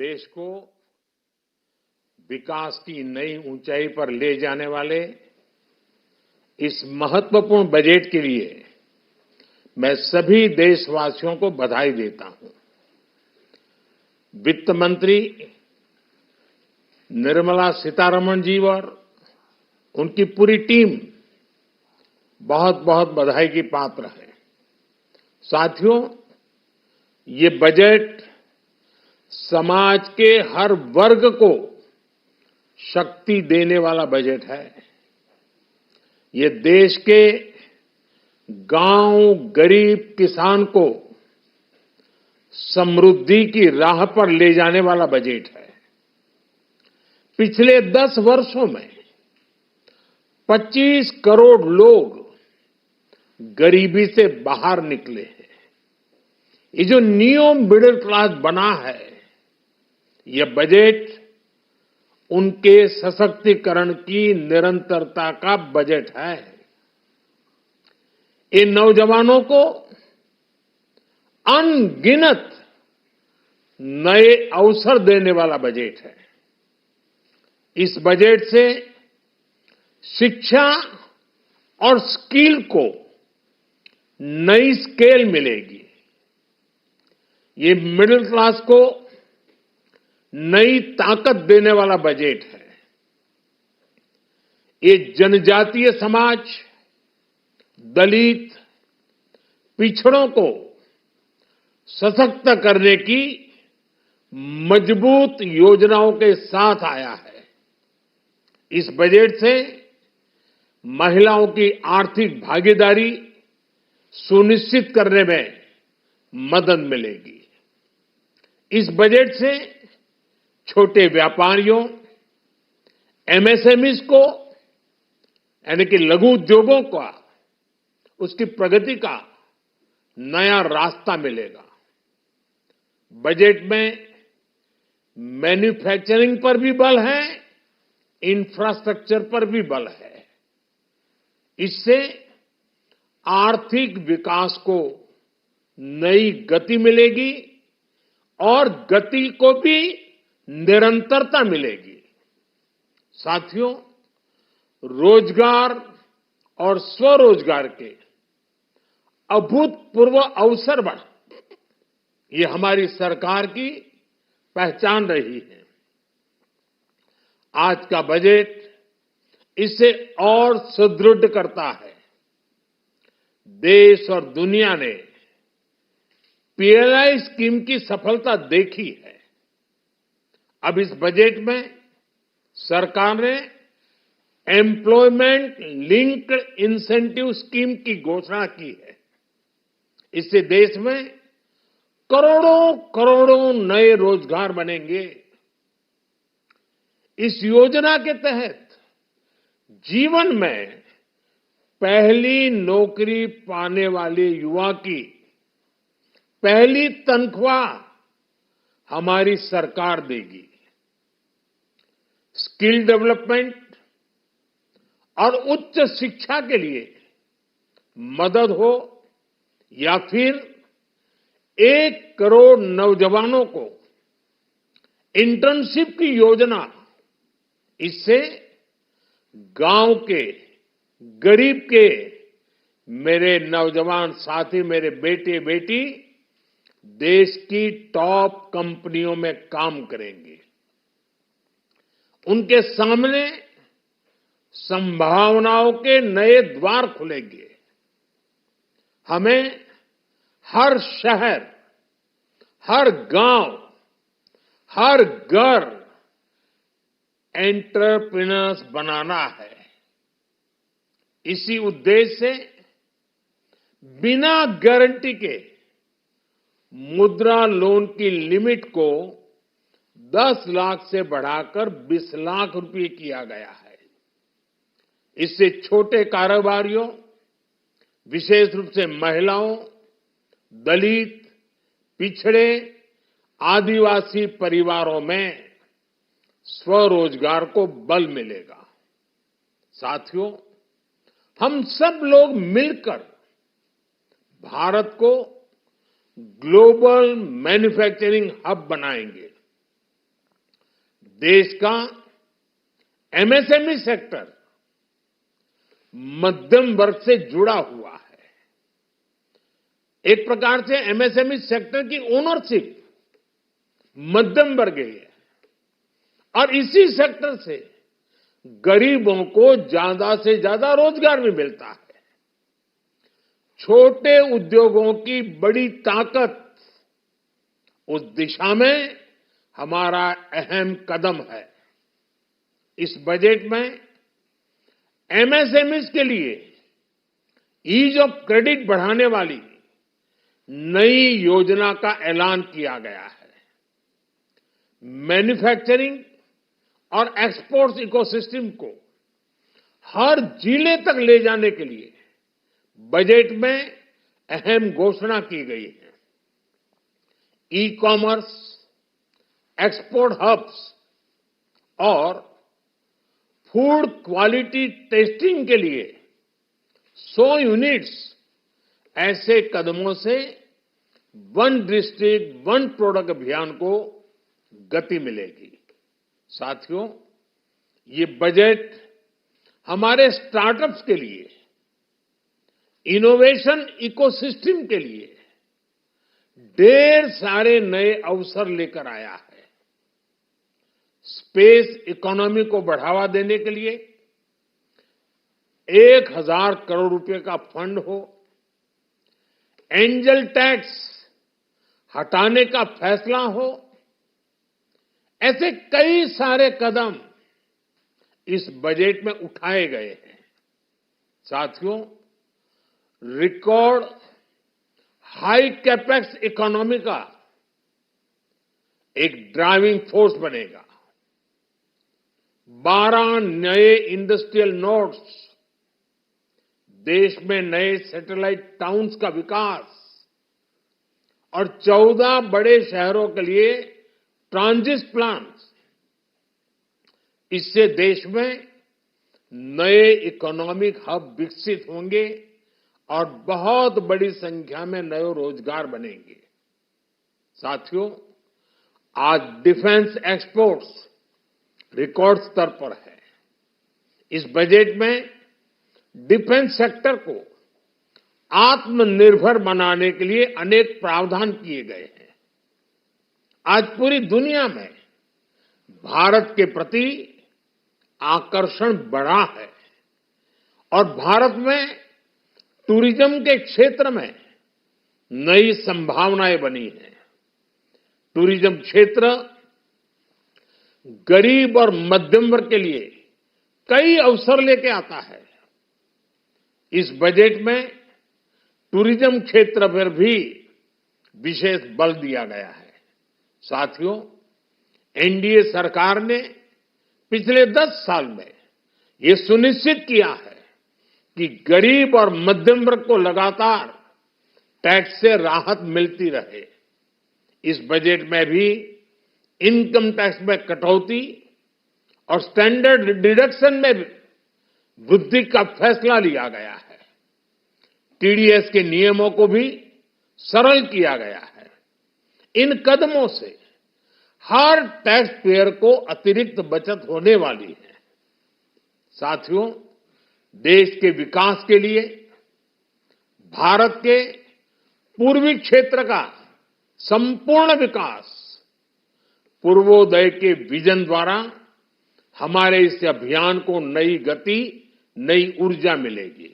देश को विकास की नई ऊंचाई पर ले जाने वाले इस महत्वपूर्ण बजट के लिए मैं सभी देशवासियों को बधाई देता हूं। वित्त मंत्री निर्मला सीतारमण जी और उनकी पूरी टीम बहुत बहुत बधाई की पात्र है। साथियों, ये बजट समाज के हर वर्ग को शक्ति देने वाला बजट है। ये देश के गांव गरीब किसान को समृद्धि की राह पर ले जाने वाला बजट है। पिछले 10 वर्षों में 25 करोड़ लोग गरीबी से बाहर निकले हैं। ये जो न्यू मिडिल क्लास बना है, यह बजट उनके सशक्तिकरण की निरंतरता का बजट है। इन नौजवानों को अनगिनत नए अवसर देने वाला बजट है। इस बजट से शिक्षा और स्किल को नई स्केल मिलेगी। ये मिडिल क्लास को नई ताकत देने वाला बजट है। ये जनजातीय समाज, दलित, पिछड़ों को सशक्त करने की मजबूत योजनाओं के साथ आया है। इस बजट से महिलाओं की आर्थिक भागीदारी सुनिश्चित करने में मदद मिलेगी। इस बजट से छोटे व्यापारियों, एमएसएमईज को यानी कि लघु उद्योगों का उसकी प्रगति का नया रास्ता मिलेगा। बजट में मैन्युफैक्चरिंग पर भी बल है, इंफ्रास्ट्रक्चर पर भी बल है। इससे आर्थिक विकास को नई गति मिलेगी और गति को भी निरंतरता मिलेगी। साथियों, रोजगार और स्वरोजगार के अभूतपूर्व अवसर बढ़ ये हमारी सरकार की पहचान रही है। आज का बजट इसे और सुदृढ़ करता है। देश और दुनिया ने पीएलआई स्कीम की सफलता देखी है। अब इस बजट में सरकार ने एम्प्लॉयमेंट लिंक्ड इंसेंटिव स्कीम की घोषणा की है। इससे देश में करोड़ों करोड़ों नए रोजगार बनेंगे। इस योजना के तहत जीवन में पहली नौकरी पाने वाले युवा की पहली तनख्वाह हमारी सरकार देगी। स्किल डेवलपमेंट और उच्च शिक्षा के लिए मदद हो या फिर 1 करोड़ नौजवानों को इंटर्नशिप की योजना, इससे गांव के गरीब के मेरे नौजवान साथी, मेरे बेटे बेटी देश की टॉप कंपनियों में काम करेंगे। उनके सामने संभावनाओं के नए द्वार खुलेंगे। हमें हर शहर, हर गांव, हर घर एंटरप्रेन्योर्स बनाना है। इसी उद्देश्य से बिना गारंटी के मुद्रा लोन की लिमिट को 10 लाख से बढ़ाकर 20 लाख रुपए किया गया है। इससे छोटे कारोबारियों, विशेष रूप से महिलाओं, दलित, पिछड़े, आदिवासी परिवारों में स्वरोजगार को बल मिलेगा। साथियों, हम सब लोग मिलकर भारत को ग्लोबल मैन्युफैक्चरिंग हब बनाएंगे। देश का एमएसएमई सेक्टर मध्यम वर्ग से जुड़ा हुआ है। एक प्रकार से एमएसएमई सेक्टर की ओनरशिप मध्यम वर्ग की है और इसी सेक्टर से गरीबों को ज्यादा से ज्यादा रोजगार भी मिलता है। छोटे उद्योगों की बड़ी ताकत उस दिशा में हमारा अहम कदम है। इस बजट में एमएसएमईज के लिए ईज ऑफ क्रेडिट बढ़ाने वाली नई योजना का ऐलान किया गया है। मैन्युफैक्चरिंग और एक्सपोर्ट्स इकोसिस्टम को हर जिले तक ले जाने के लिए बजट में अहम घोषणा की गई है। ई कॉमर्स, एक्सपोर्ट हब्स और फूड क्वालिटी टेस्टिंग के लिए 100 यूनिट्स, ऐसे कदमों से वन डिस्ट्रिक्ट वन प्रोडक्ट अभियान को गति मिलेगी। साथियों, ये बजट हमारे स्टार्टअप्स के लिए, इनोवेशन इकोसिस्टम के लिए ढेर सारे नए अवसर लेकर आया है। स्पेस इकोनॉमी को बढ़ावा देने के लिए 1000 करोड़ रुपए का फंड हो, एंजल टैक्स हटाने का फैसला हो, ऐसे कई सारे कदम इस बजट में उठाए गए हैं। साथियों, रिकॉर्ड हाई कैपेक्स इकोनॉमी का एक ड्राइविंग फोर्स बनेगा। 12 नए इंडस्ट्रियल नोड्स, देश में नए सैटेलाइट टाउन्स का विकास और 14 बड़े शहरों के लिए ट्रांजिट प्लान्स, इससे देश में नए इकोनॉमिक हब विकसित होंगे और बहुत बड़ी संख्या में नए रोजगार बनेंगे। साथियों, आज डिफेंस एक्सपोर्ट्स रिकॉर्ड स्तर पर है। इस बजट में डिफेंस सेक्टर को आत्मनिर्भर बनाने के लिए अनेक प्रावधान किए गए हैं। आज पूरी दुनिया में भारत के प्रति आकर्षण बढ़ा है और भारत में टूरिज्म के क्षेत्र में नई संभावनाएं बनी हैं। टूरिज्म क्षेत्र गरीब और मध्यम वर्ग के लिए कई अवसर लेके आता है। इस बजट में टूरिज्म क्षेत्र पर भी विशेष बल दिया गया है। साथियों, एनडीए सरकार ने पिछले 10 साल में ये सुनिश्चित किया है कि गरीब और मध्यम वर्ग को लगातार टैक्स से राहत मिलती रहे। इस बजट में भी इनकम टैक्स में कटौती और स्टैंडर्ड डिडक्शन में वृद्धि का फैसला लिया गया है। टीडीएस के नियमों को भी सरल किया गया है। इन कदमों से हर टैक्स पेयर को अतिरिक्त बचत होने वाली है। साथियों, देश के विकास के लिए भारत के पूर्वी क्षेत्र का संपूर्ण विकास पूर्वोदय के विजन द्वारा हमारे इस अभियान को नई गति, नई ऊर्जा मिलेगी।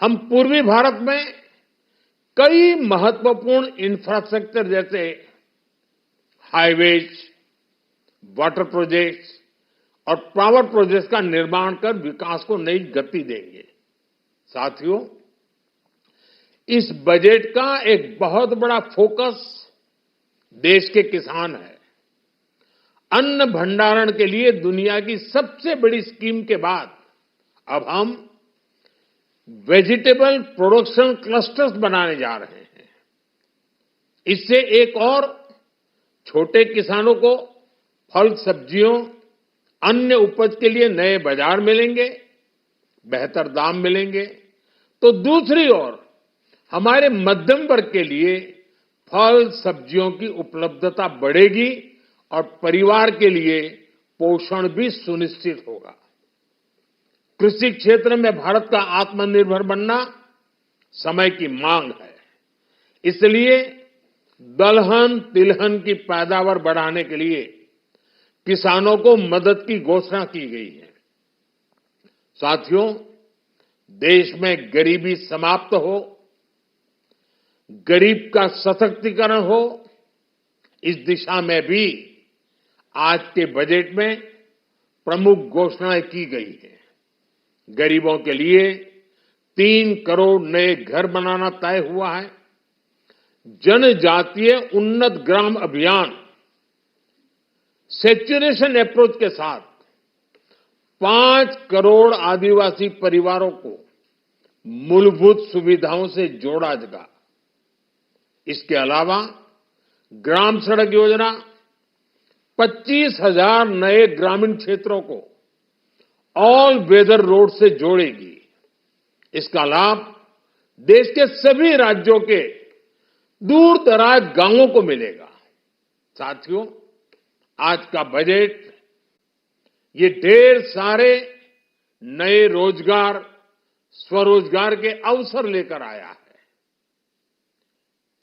हम पूर्वी भारत में कई महत्वपूर्ण इंफ्रास्ट्रक्चर जैसे हाईवेज, वाटर प्रोजेक्ट्स और पावर प्रोजेक्ट्स का निर्माण कर विकास को नई गति देंगे। साथियों, इस बजट का एक बहुत बड़ा फोकस देश के किसान है। अन्न भंडारण के लिए दुनिया की सबसे बड़ी स्कीम के बाद अब हम वेजिटेबल प्रोडक्शन क्लस्टर्स बनाने जा रहे हैं। इससे एक और छोटे किसानों को फल, सब्जियों, अन्य उपज के लिए नए बाजार मिलेंगे, बेहतर दाम मिलेंगे, तो दूसरी ओर हमारे मध्यम वर्ग के लिए फल, सब्जियों की उपलब्धता बढ़ेगी और परिवार के लिए पोषण भी सुनिश्चित होगा। कृषि क्षेत्र में भारत का आत्मनिर्भर बनना समय की मांग है। इसलिए दलहन तिलहन की पैदावार बढ़ाने के लिए किसानों को मदद की घोषणा की गई है। साथियों, देश में गरीबी समाप्त हो, गरीब का सशक्तिकरण हो, इस दिशा में भी आज के बजट में प्रमुख घोषणाएं की गई हैं। गरीबों के लिए 3 करोड़ नए घर बनाना तय हुआ है। जनजातीय उन्नत ग्राम अभियान सैचुरेशन अप्रोच के साथ 5 करोड़ आदिवासी परिवारों को मूलभूत सुविधाओं से जोड़ा जाएगा। इसके अलावा ग्राम सड़क योजना 25,000 नए ग्रामीण क्षेत्रों को ऑल वेदर रोड से जोड़ेगी। इसका लाभ देश के सभी राज्यों के दूर दराज गांवों को मिलेगा। साथियों, आज का बजट ये ढेर सारे नए रोजगार, स्वरोजगार के अवसर लेकर आया है।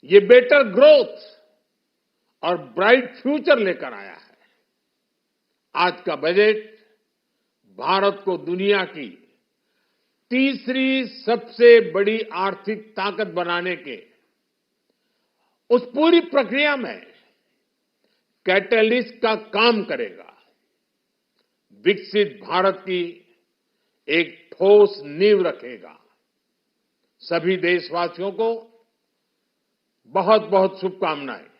ये बेटर ग्रोथ और ब्राइट फ्यूचर लेकर आया है। आज का बजट भारत को दुनिया की तीसरी सबसे बड़ी आर्थिक ताकत बनाने के उस पूरी प्रक्रिया में कैटलिस्ट का काम करेगा। विकसित भारत की एक ठोस नींव रखेगा। सभी देशवासियों को बहुत बहुत शुभकामनाएं।